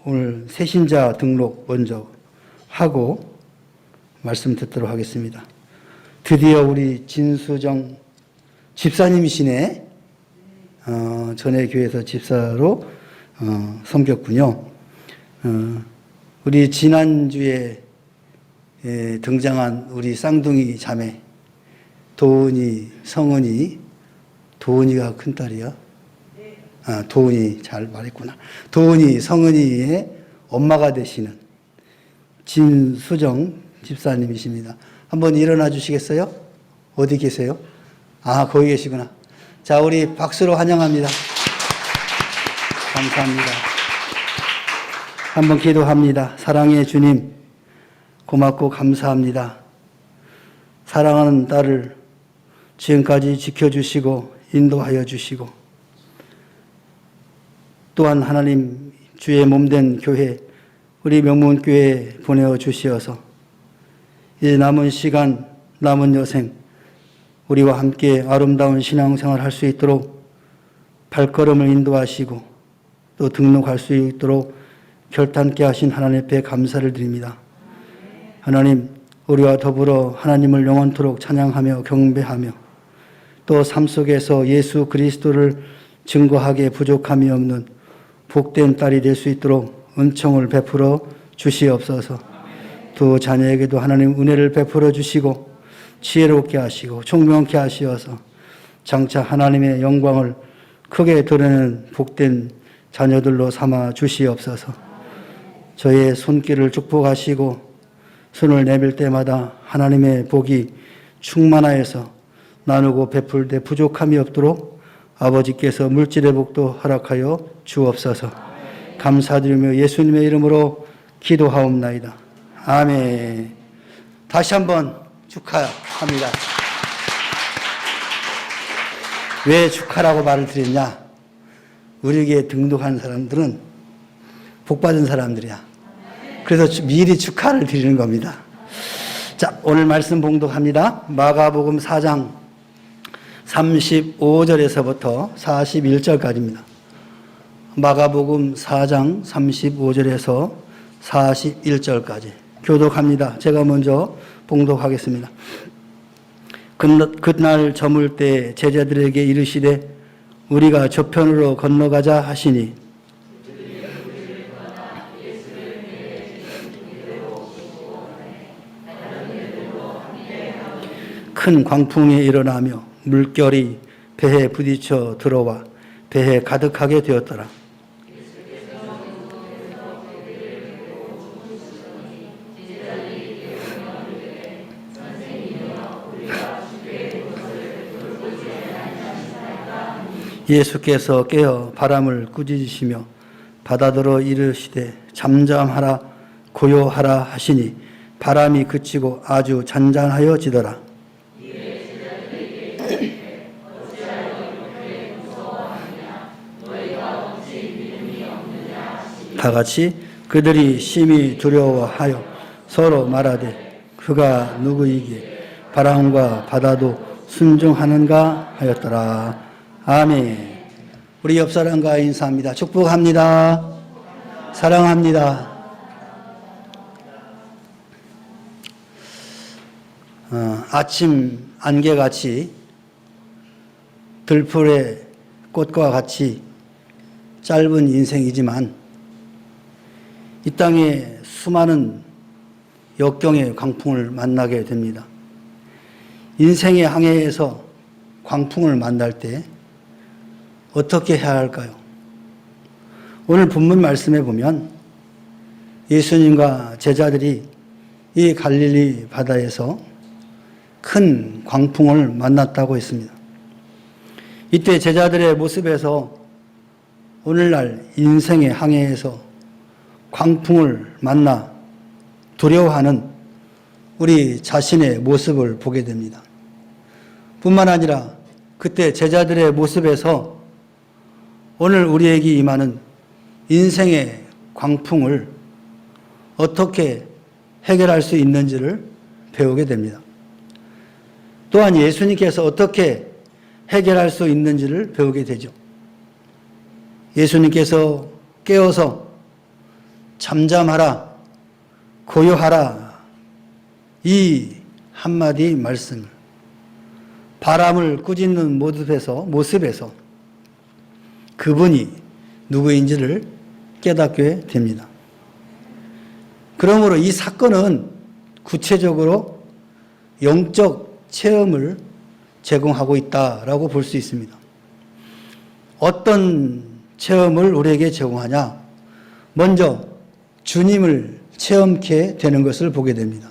오늘 새신자 등록 먼저 하고 말씀 듣도록 하겠습니다. 드디어 우리 진수정 집사님이시네. 전에 교회에서 집사로 섬겼군요. 우리 지난주에 등장한 우리 쌍둥이 자매 도은이, 성은이, 도은이가 큰딸이야? 도은이 잘 말했구나. 도은이, 성은이의 엄마가 되시는 진수정 집사님이십니다. 한번 일어나 주시겠어요? 어디 계세요? 거기 계시구나. 자, 우리 박수로 환영합니다. 감사합니다. 한번 기도합니다. 사랑의 주님, 고맙고 감사합니다. 사랑하는 딸을 지금까지 지켜주시고 인도하여 주시고 또한 하나님 주의 몸된 교회 우리 명문교회에 보내어 주시어서 이제 남은 시간 남은 여생 우리와 함께 아름다운 신앙생활 할 수 있도록 발걸음을 인도하시고 또 등록할 수 있도록 결단케 하신 하나님 앞에 감사를 드립니다. 하나님 우리와 더불어 하나님을 영원토록 찬양하며 경배하며 또 삶 속에서 예수 그리스도를 증거하기에 부족함이 없는 복된 딸이 될 수 있도록 은총을 베풀어 주시옵소서. 두 자녀에게도 하나님 은혜를 베풀어 주시고 지혜롭게 하시고 총명케 하시어서 장차 하나님의 영광을 크게 드러내는 복된 자녀들로 삼아 주시옵소서. 저의 손길을 축복하시고 손을 내밀 때마다 하나님의 복이 충만하여서 나누고 베풀 때 부족함이 없도록 아버지께서 물질의 복도 허락하여 주옵소서. 감사드리며 예수님의 이름으로 기도하옵나이다. 아멘. 다시 한번 축하합니다. 왜 축하라고 말을 드렸냐? 우리에게 등록한 사람들은 복받은 사람들이야. 그래서 미리 축하를 드리는 겁니다. 자, 오늘 말씀 봉독합니다. 마가복음 4장 35절에서부터 41절까지입니다. 마가복음 4장 35절에서 41절까지 교독합니다. 제가 먼저 봉독하겠습니다. 그날 저물 때 제자들에게 이르시되 우리가 저편으로 건너가자 하시니 큰 광풍이 일어나며 물결이 배에 부딪혀 들어와 배에 가득하게 되었더라. 예수께서 깨어 바람을 꾸짖으시며 바다더러 이르시되 잠잠하라 고요하라 하시니 바람이 그치고 아주 잔잔하여지더라. 다 같이 그들이 심히 두려워하여 서로 말하되 그가 누구이기에 바람과 바다도 순종하는가 하였더라. 아멘. 우리 옆 사람과 인사합니다. 축복합니다. 사랑합니다. 아침 안개같이 들풀의 꽃과 같이 짧은 인생이지만 이 땅에 수많은 역경의 광풍을 만나게 됩니다. 인생의 항해에서 광풍을 만날 때 어떻게 해야 할까요? 오늘 본문 말씀에 보면 예수님과 제자들이 이 갈릴리 바다에서 큰 광풍을 만났다고 했습니다. 이때 제자들의 모습에서 오늘날 인생의 항해에서 광풍을 만나 두려워하는 우리 자신의 모습을 보게 됩니다. 뿐만 아니라 그때 제자들의 모습에서 오늘 우리에게 임하는 인생의 광풍을 어떻게 해결할 수 있는지를 배우게 됩니다. 또한 예수님께서 어떻게 해결할 수 있는지를 배우게 되죠. 예수님께서 깨어서 잠잠하라, 고요하라, 이 한마디 말씀을 바람을 꾸짖는 모습에서 그분이 누구인지를 깨닫게 됩니다. 그러므로 이 사건은 구체적으로 영적 체험을 제공하고 있다라고 볼 수 있습니다. 어떤 체험을 우리에게 제공하냐? 먼저 주님을 체험케 되는 것을 보게 됩니다.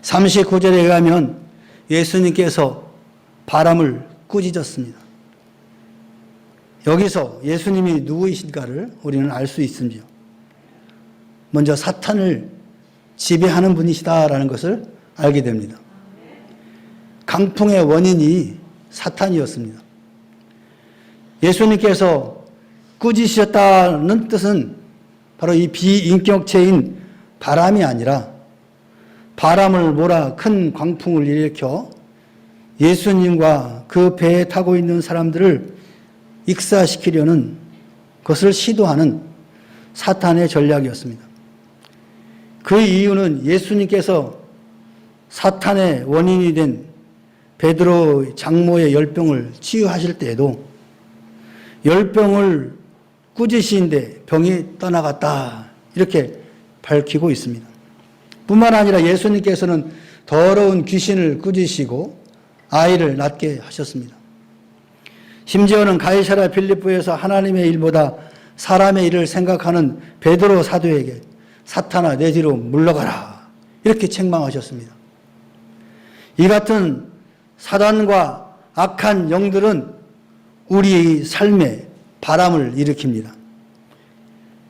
39절에 의하면 예수님께서 바람을 꾸짖었습니다. 여기서 예수님이 누구이신가를 우리는 알 수 있음지요. 먼저 사탄을 지배하는 분이시다라는 것을 알게 됩니다. 강풍의 원인이 사탄이었습니다. 예수님께서 꾸짖으셨다는 뜻은 바로 이 비인격체인 바람이 아니라 바람을 몰아 큰 광풍을 일으켜 예수님과 그 배에 타고 있는 사람들을 익사시키려는 것을 시도하는 사탄의 전략이었습니다. 그 이유는 예수님께서 사탄의 원인이 된 베드로 장모의 열병을 치유하실 때에도 열병을 꾸짖으신데 병이 떠나갔다 이렇게 밝히고 있습니다. 뿐만 아니라 예수님께서는 더러운 귀신을 꾸짖으시고 아이를 낳게 하셨습니다. 심지어는 가이사랴 빌립보에서 하나님의 일보다 사람의 일을 생각하는 베드로 사도에게 사탄아 내 뒤로 물러가라 이렇게 책망하셨습니다. 이 같은 사단과 악한 영들은 우리의 삶에 바람을 일으킵니다.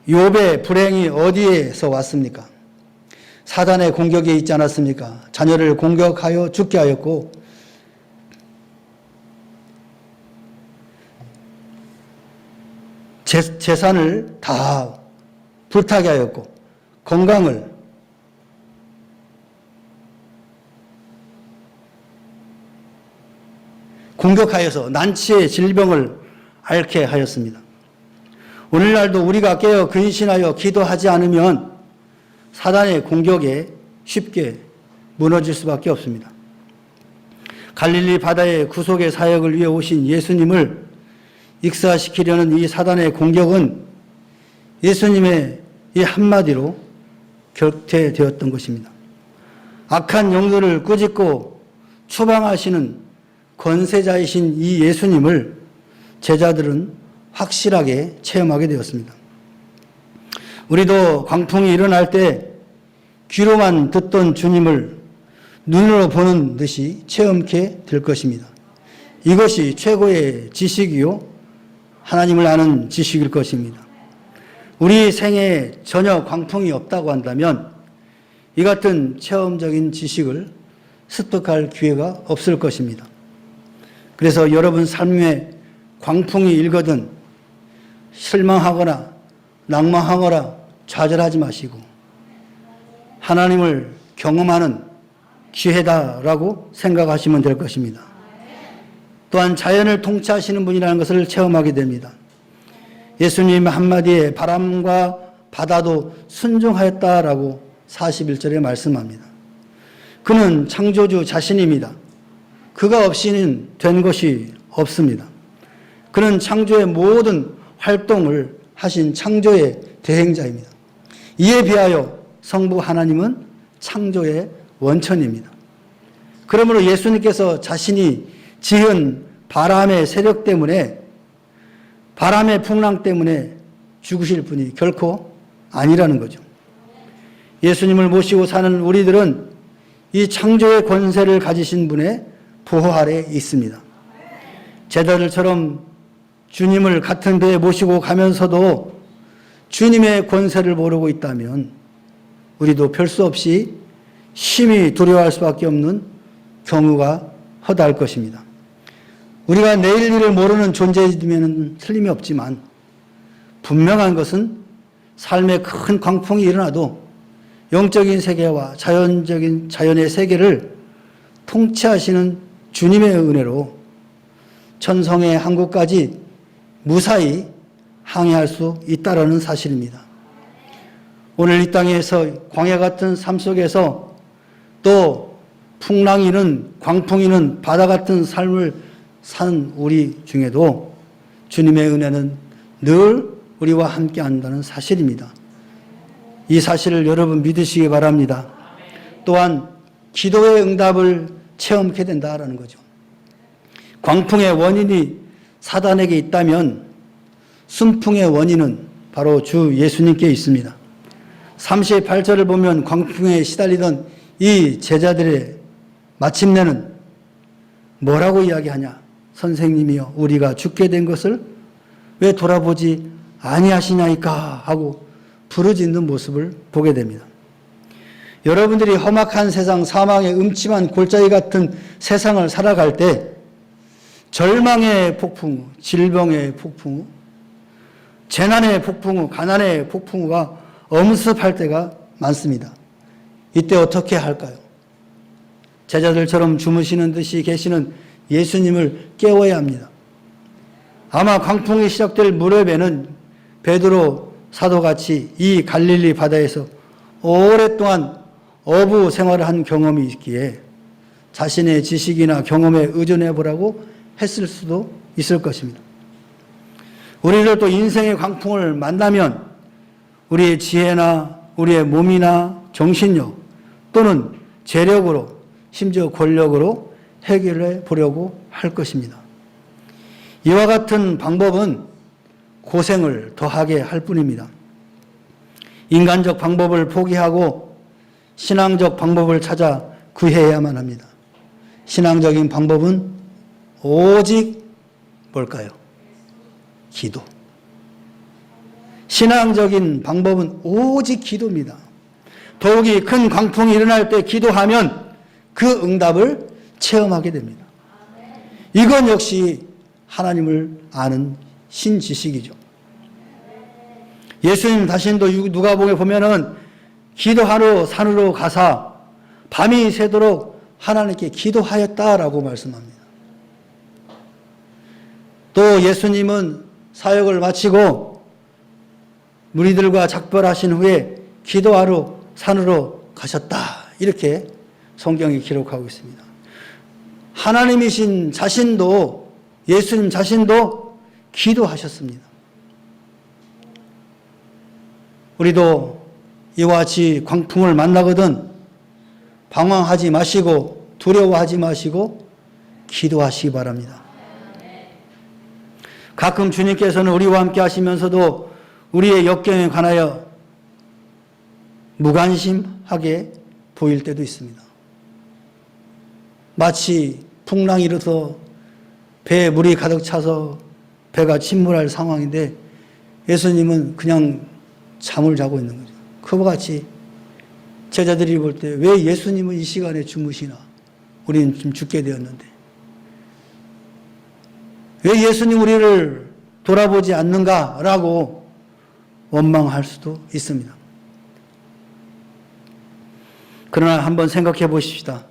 욥의 불행이 어디에서 왔습니까? 사단의 공격에 있지 않았습니까? 자녀를 공격하여 죽게 하였고 재산을 다 불타게 하였고 건강을 공격하여서 난치의 질병을 앓게 하였습니다. 오늘날도 우리가 깨어 근신하여 기도하지 않으면 사단의 공격에 쉽게 무너질 수밖에 없습니다. 갈릴리 바다의 구속의 사역을 위해 오신 예수님을 익사시키려는 이 사단의 공격은 예수님의 이 한마디로 결태되었던 것입니다. 악한 영들을 꾸짖고 추방하시는 권세자이신 이 예수님을 제자들은 확실하게 체험하게 되었습니다. 우리도 광풍이 일어날 때 귀로만 듣던 주님을 눈으로 보는 듯이 체험케 될 것입니다. 이것이 최고의 지식이요 하나님을 아는 지식일 것입니다. 우리 생에 전혀 광풍이 없다고 한다면 이 같은 체험적인 지식을 습득할 기회가 없을 것입니다. 그래서 여러분 삶에 광풍이 일거든 실망하거나 낭망하거나 좌절하지 마시고 하나님을 경험하는 기회다라고 생각하시면 될 것입니다. 또한 자연을 통치하시는 분이라는 것을 체험하게 됩니다. 예수님 한마디에 바람과 바다도 순종하였다라고 41절에 말씀합니다. 그는 창조주 자신입니다. 그가 없이는 된 것이 없습니다. 그는 창조의 모든 활동을 하신 창조의 대행자입니다. 이에 비하여 성부 하나님은 창조의 원천입니다. 그러므로 예수님께서 자신이 지은 바람의 세력 때문에 바람의 풍랑 때문에 죽으실 분이 결코 아니라는 거죠. 예수님을 모시고 사는 우리들은 이 창조의 권세를 가지신 분의 보호 아래 있습니다. 제자들처럼 주님을 같은 배에 모시고 가면서도 주님의 권세를 모르고 있다면 우리도 별 수 없이 심히 두려워할 수밖에 없는 경우가 허다할 것입니다. 우리가 내일 일을 모르는 존재이면 틀림이 없지만 분명한 것은 삶에 큰 광풍이 일어나도 영적인 세계와 자연의 세계를 통치하시는 주님의 은혜로 천성의 항구까지 무사히 항해할 수 있다라는 사실입니다. 오늘 이 땅에서 광야 같은 삶 속에서 또 풍랑이는 광풍이는 바다 같은 삶을 산 우리 중에도 주님의 은혜는 늘 우리와 함께 한다는 사실입니다. 이 사실을 여러분 믿으시기 바랍니다. 또한 기도의 응답을 체험하게 된다라는 거죠. 광풍의 원인이 사단에게 있다면 순풍의 원인은 바로 주 예수님께 있습니다. 38절을 보면 광풍에 시달리던 이 제자들의 마침내는 뭐라고 이야기하냐? 선생님이여, 우리가 죽게 된 것을 왜 돌아보지 아니하시냐이까 하고 부르짖는 모습을 보게 됩니다. 여러분들이 험악한 세상, 사망의 음침한 골짜기 같은 세상을 살아갈 때 절망의 폭풍우, 질병의 폭풍우, 재난의 폭풍우, 가난의 폭풍우가 엄습할 때가 많습니다. 이때 어떻게 할까요? 제자들처럼 주무시는 듯이 계시는 예수님을 깨워야 합니다. 아마 광풍이 시작될 무렵에는 베드로 사도같이 이 갈릴리 바다에서 오랫동안 어부 생활을 한 경험이 있기에 자신의 지식이나 경험에 의존해 보라고 했을 수도 있을 것입니다. 우리들도 인생의 광풍을 만나면 우리의 지혜나 우리의 몸이나 정신력 또는 재력으로 심지어 권력으로 해결해 보려고 할 것입니다. 이와 같은 방법은 고생을 더하게 할 뿐입니다. 인간적 방법을 포기하고 신앙적 방법을 찾아 구해야만 합니다. 신앙적인 방법은 오직 뭘까요? 기도. 신앙적인 방법은 오직 기도입니다. 더욱이 큰 광풍이 일어날 때 기도하면 그 응답을 체험하게 됩니다. 이건 역시 하나님을 아는 신지식이죠. 예수님 자신도 누가복음에 보면은 기도하러 산으로 가사 밤이 새도록 하나님께 기도하였다라고 말씀합니다. 또 예수님은 사역을 마치고 무리들과 작별하신 후에 기도하러 산으로 가셨다. 이렇게 성경이 기록하고 있습니다. 하나님이신 자신도 예수님 자신도 기도하셨습니다. 우리도 이와 같이 광풍을 만나거든 방황하지 마시고 두려워하지 마시고 기도하시기 바랍니다. 가끔 주님께서는 우리와 함께 하시면서도 우리의 역경에 관하여 무관심하게 보일 때도 있습니다. 마치 풍랑이 일어서 배에 물이 가득 차서 배가 침몰할 상황인데 예수님은 그냥 잠을 자고 있는 거죠. 그와 같이 제자들이 볼 때 왜 예수님은 이 시간에 주무시나? 우리는 지금 죽게 되었는데. 왜 예수님 우리를 돌아보지 않는가라고 원망할 수도 있습니다. 그러나 한번 생각해 보십시다.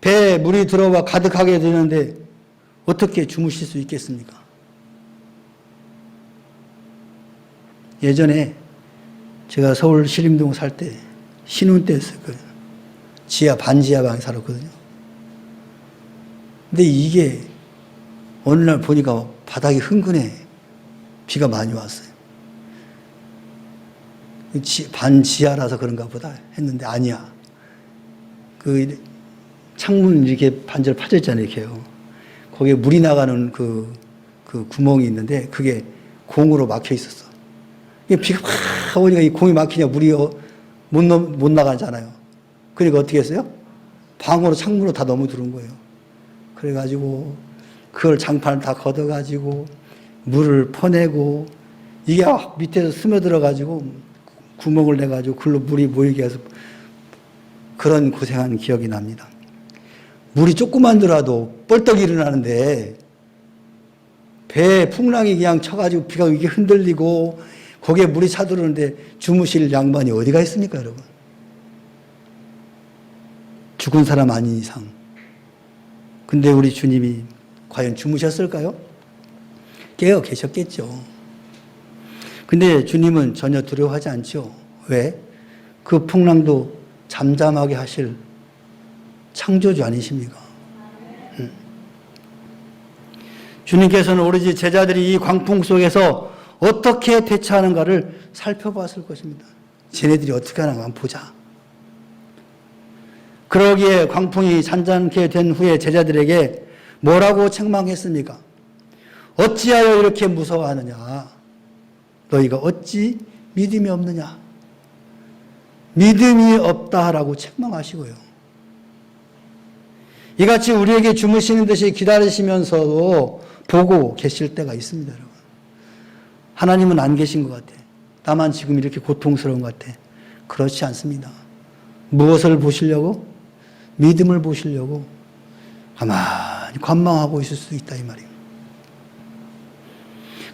배에 물이 들어와 가득하게 되는데 어떻게 주무실 수 있겠습니까? 예전에 제가 서울 신림동 살 때 신혼 때였어요. 지하 반지하 방에 살았거든요. 근데 이게 어느 날 보니까 바닥이 흥건해. 비가 많이 왔어요. 반지하라서 그런가 보다 했는데 아니야. 그 창문 이렇게 반절 파져 있잖아요. 이렇게요. 거기에 물이 나가는 그 구멍이 있는데 그게 공으로 막혀 있었어. 비가 막 오니까 이 공이 막히냐 물이 못 나가잖아요. 그러니까 어떻게 했어요? 방으로 창문으로 다 넘어 들어온 거예요. 그래가지고 그걸 장판을 다 걷어가지고 물을 퍼내고 이게 밑에서 스며들어가지고 구멍을 내가지고 글로 물이 모이게 해서 그런 고생한 기억이 납니다. 물이 조금만 들어도 뻘떡 일어나는데 배에 풍랑이 그냥 쳐가지고 비가 이게 흔들리고 거기에 물이 차들어오는데 주무실 양반이 어디가 있습니까, 여러분? 죽은 사람 아닌 이상. 근데 우리 주님이 과연 주무셨을까요? 깨어 계셨겠죠. 근데 주님은 전혀 두려워하지 않죠. 왜? 그 풍랑도 잠잠하게 하실 창조주 아니십니까? 주님께서는 오로지 제자들이 이 광풍 속에서 어떻게 대처하는가를 살펴봤을 것입니다. 쟤네들이 어떻게 하나 한번 보자. 그러기에 광풍이 잔잔케 된 후에 제자들에게 뭐라고 책망했습니까? 어찌하여 이렇게 무서워하느냐? 너희가 어찌 믿음이 없느냐? 믿음이 없다라고 책망하시고요. 이같이 우리에게 주무시는 듯이 기다리시면서도 보고 계실 때가 있습니다, 여러분. 하나님은 안 계신 것 같아. 나만 지금 이렇게 고통스러운 것 같아. 그렇지 않습니다. 무엇을 보시려고? 믿음을 보시려고 가만히 관망하고 있을 수도 있다, 이 말이에요.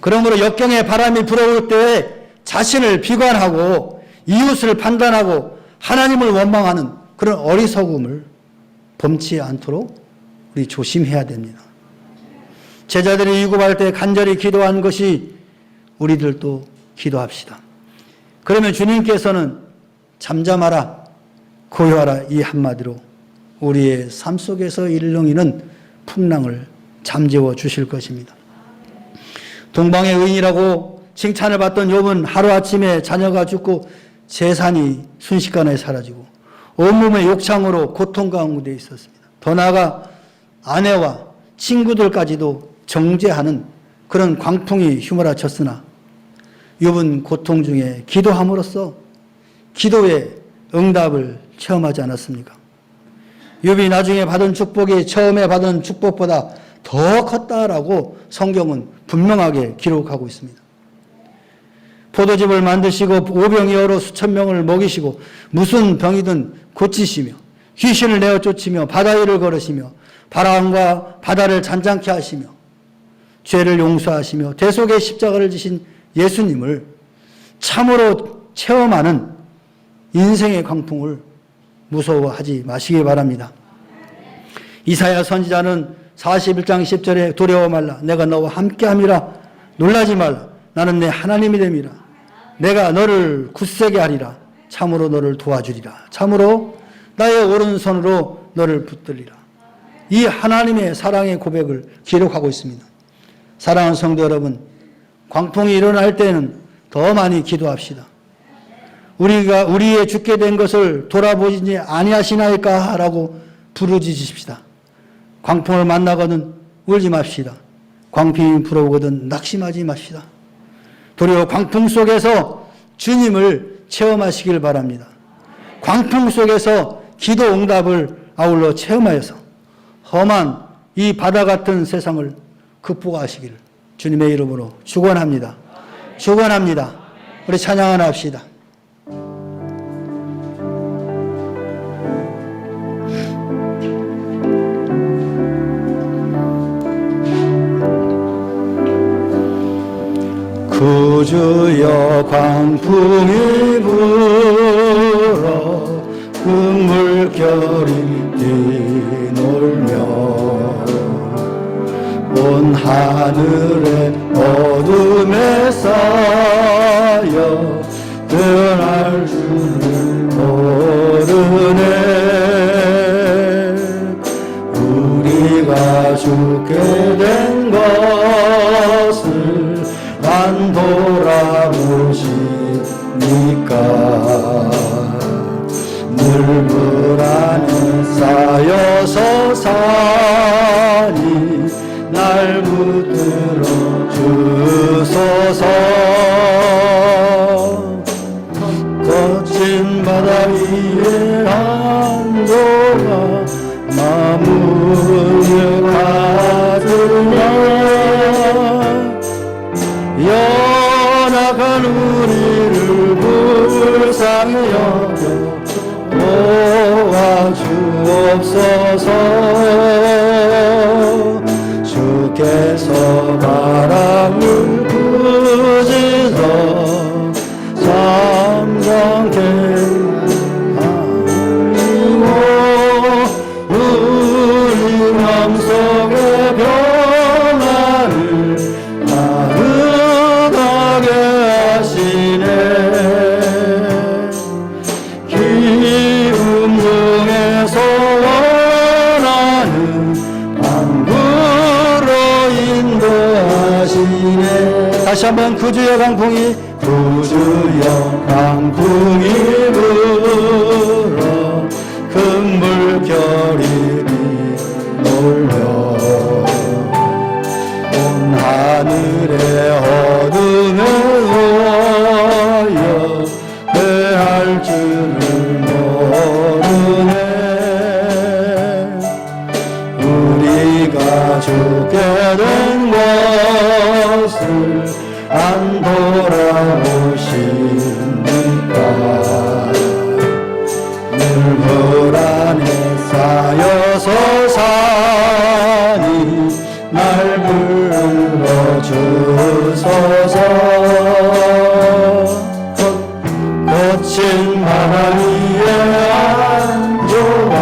그러므로 역경의 바람이 불어올 때 자신을 비관하고 이웃을 판단하고 하나님을 원망하는 그런 어리석음을 범치 않도록 우리 조심해야 됩니다. 제자들이 유급할 때 간절히 기도한 것이 우리들도 기도합시다. 그러면 주님께서는 잠잠하라, 고요하라 이 한마디로 우리의 삶 속에서 일렁이는 풍랑을 잠재워 주실 것입니다. 동방의 의인이라고 칭찬을 받던 욥은 하루아침에 자녀가 죽고 재산이 순식간에 사라지고 온몸의 욕창으로 고통 가운데 있었습니다. 더 나아가 아내와 친구들까지도 정죄하는 그런 광풍이 휘몰아쳤으나 욥은 고통 중에 기도함으로써 기도의 응답을 체험하지 않았습니까? 욥이 나중에 받은 축복이 처음에 받은 축복보다 더 컸다라고 성경은 분명하게 기록하고 있습니다. 포도즙을 만드시고 오병이어로 수천 명을 먹이시고 무슨 병이든 고치시며 귀신을 내어 쫓으며 바다 위를 걸으시며 바람과 바다를 잔잔케 하시며 죄를 용서하시며 대속의 십자가를 지신 예수님을 참으로 체험하는 인생의 광풍을 무서워하지 마시기 바랍니다. 이사야 선지자는 41장 10절에 두려워 말라 내가 너와 함께함이라 놀라지 말라 나는 내 하나님이 됨이라 내가 너를 굳세게 하리라 참으로 너를 도와주리라 참으로 나의 오른손으로 너를 붙들리라. 이 하나님의 사랑의 고백을 기록하고 있습니다. 사랑하는 성도 여러분, 광풍이 일어날 때는 더 많이 기도합시다. 우리가 우리의 죽게 된 것을 돌아보시지 아니하시나이까 라고 부르짖으십시다. 광풍을 만나거든 울지 맙시다. 광풍이 불어오거든 낙심하지 맙시다. 도리어 광풍 속에서 주님을 체험하시길 바랍니다. 광풍 속에서 기도 응답을 아울러 체험하여서 험한 이 바다 같은 세상을 극복하시기를 주님의 이름으로 축원합니다. 축원합니다. 우리 찬양 하나 합시다. 구주여 광풍이 불어 금물결이 뛰놀며 온 하늘에 어둠에 쌓여 떠날 줄을 모르네. 우리가 죽게 된 것을 안 돌아보시니까 물물 안에 쌓여서 산이 날 붙들어 주소서. 거친 바다 위에 한도가 마음을 가두며 연약한 우리를 불쌍히 여겨 도와주옵소서. 주께서 바람을 부지서 잠잠케 하시고 우리 마음속의 평안을 가득하게 하시네. 다시 한번 구주여 강풍이 불어 큰 물결이 몰려 온 하늘의 어둠에 놓여 대할 줄을 모르네. 우리가 죽게 된 것을 안 돌아보십니까? 늘 불안에 쌓여서 사니 날 불러주소서. 거친 바다 위에 안조가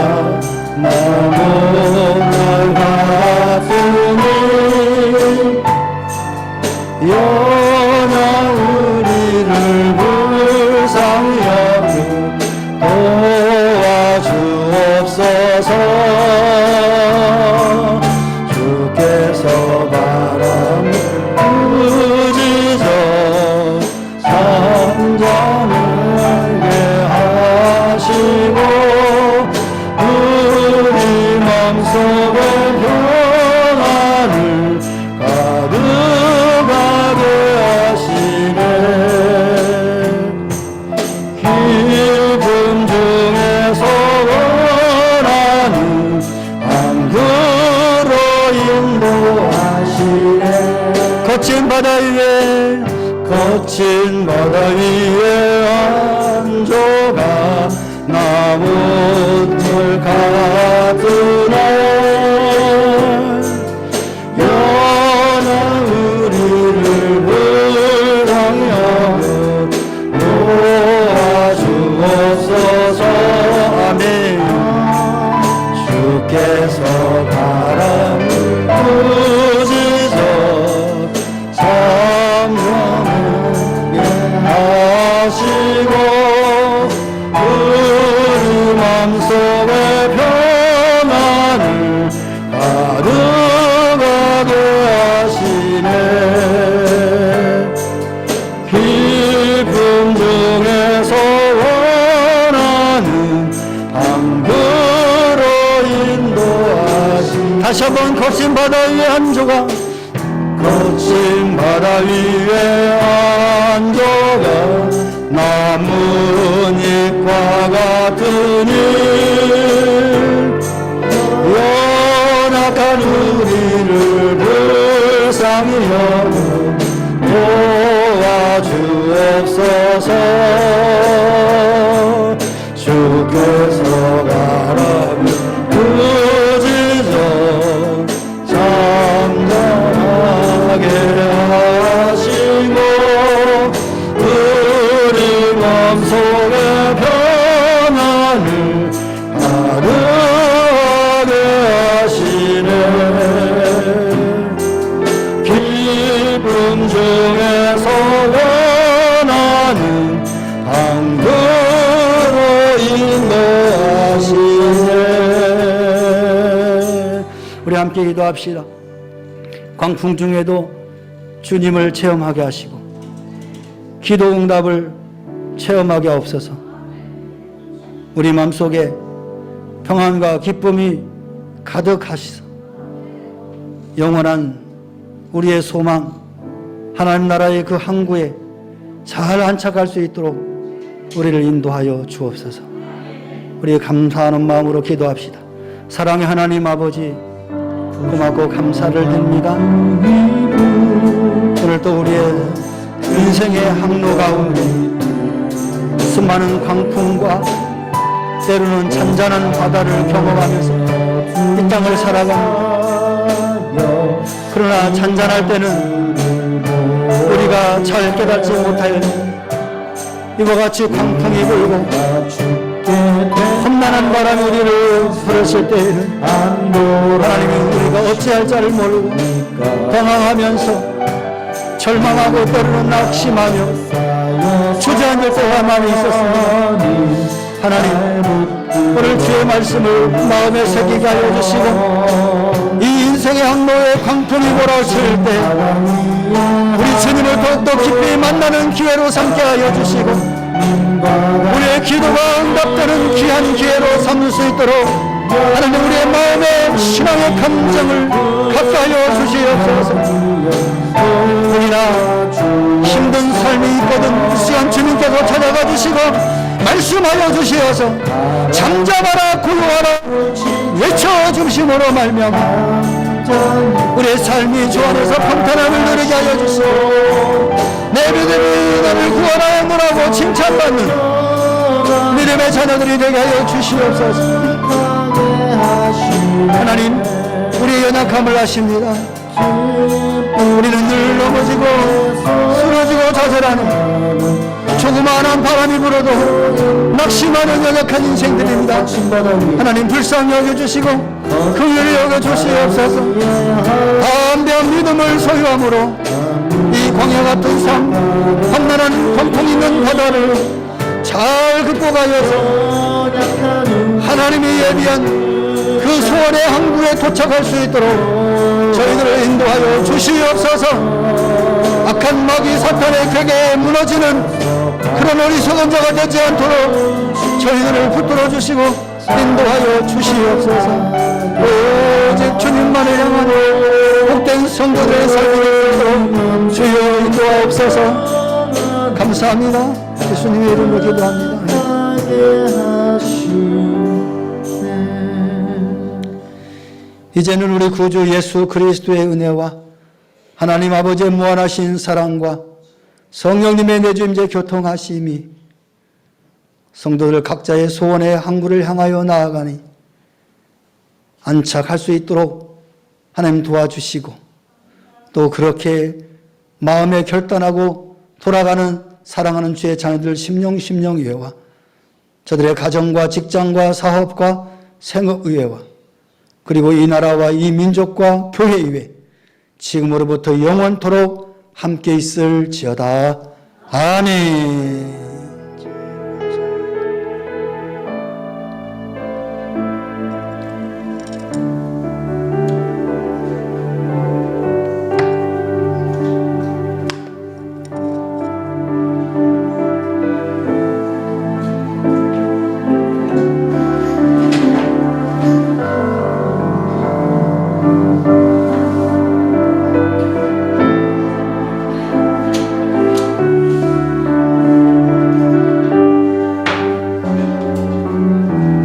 나무날 같으니 연하 우리를 불쌍히 여겨 도와주옵소서. 주께서 바람을 부지저 선장을 하시고 우리 맘속에 평안을 가득하게 하시네. 기쁨 중에서 원하는 항구로 인도하시네. 거친 바다 위에 안조가 나무들 같으네. 연하 우리를 불쌍히 여겨 도와주옵소서. 아멘. 주께서 바람을 부지저 성령을 하시고 우리 맘속에 평안을 가득하게 하시네. 기쁨 중에서 원하는 항구로 인도하시네. 다시 한번 거친 바다 위에 안조가 거친 바다 위에 안조가 나뭇잎과 같으니 연약한 우리를 불쌍히 여겨 도와주옵소서. 주께서 바람을 부지저 잠잠하게 하시고 우리 맘속에 평안을 가득하게 하시네. 기쁨 중에서 원하는 항구로 인도하시네. 우리 함께 기도합시다. 광풍 중에도 주님을 체험하게 하시고 기도 응답을 체험하게 하옵소서. 우리 마음속에 평안과 기쁨이 가득하시소. 영원한 우리의 소망, 하나님 나라의 그 항구에 잘 안착할 수 있도록 우리를 인도하여 주옵소서. 우리 감사하는 마음으로 기도합시다. 사랑의 하나님 아버지, 고맙고 감사를 드립니다. 오늘 또 우리의 인생의 항로 가운데 수많은 광풍과 때로는 잔잔한 바다를 경험하면서 이 땅을 살아갑니다. 그러나 잔잔할 때는 우리가 잘 깨닫지 못하여 이와 같이 광풍이 불고 험난한 바람이 우리를 부르실 때에는 하나님이 우리가 어찌할 자를 모르고 당황하면서 절망하고 때로는 낙심하며 주저앉을 때가 많이 있었습니다. 하나님, 오늘 주의 말씀을 마음에 새기게 하여 주시고 이 인생의 항로에 광풍이 몰아칠 때 우리 주님을 더욱더 깊이 만나는 기회로 삼게 하여 주시고 우리의 기도가 응답되는 귀한 기회로 삼을 수 있도록 하나님 우리의 마음의 신앙의 감정을 가까이하여 주시옵소서. 우리나 힘든 삶이 있거든 이 시간 주님께서 찾아가 주시고 말씀하여 주시어서 잠잠하라 고요하라 외쳐주심으로 말미암아 우리의 삶이 주 안에서 평탄함을 누리게 하여 주시고 내 믿음이 나를 구원하였노라고 칭찬받는 믿음의 자녀들이 되게 하여 주시옵소서. 하나님 우리의 연약함을 아십니다. 우리는 늘 넘어지고 쓰러지고 좌절하는 조그마한 바람이 불어도 낙심하는 연약한 인생들입니다. 하나님 불쌍히 여겨주시고 긍휼히 여겨주시옵소서. 담대한 믿음을 소유함으로 이 광야 같은 삶 험난한 공통 있는 바다를 잘 극복하여서 하나님이 예비한 그 소원의 항구에 도착할 수 있도록 저희들을 인도하여 주시옵소서. 악한 마귀 사탄의 궤계에 무너지는 그런 어리석은 자가 되지 않도록 저희들을 붙들어 주시고 인도하여 주시옵소서. 오직 주님만을 향하는 복된 성도들의 삶이 되도록 주여 인도하옵소서. 감사합니다. 예수님의 이름으로 기도합니다. 이제는 우리 구주 예수 그리스도의 은혜와 하나님 아버지의 무한하신 사랑과 성령님의 내주임제 교통하심이 성도들 각자의 소원의 항구를 향하여 나아가니 안착할 수 있도록 하나님 도와주시고 또 그렇게 마음에 결단하고 돌아가는 사랑하는 주의 자녀들 심령의회와 저들의 가정과 직장과 사업과 생업의회와 그리고 이 나라와 이 민족과 교회의회 지금으로부터 영원토록 함께 있을지어다. 아멘.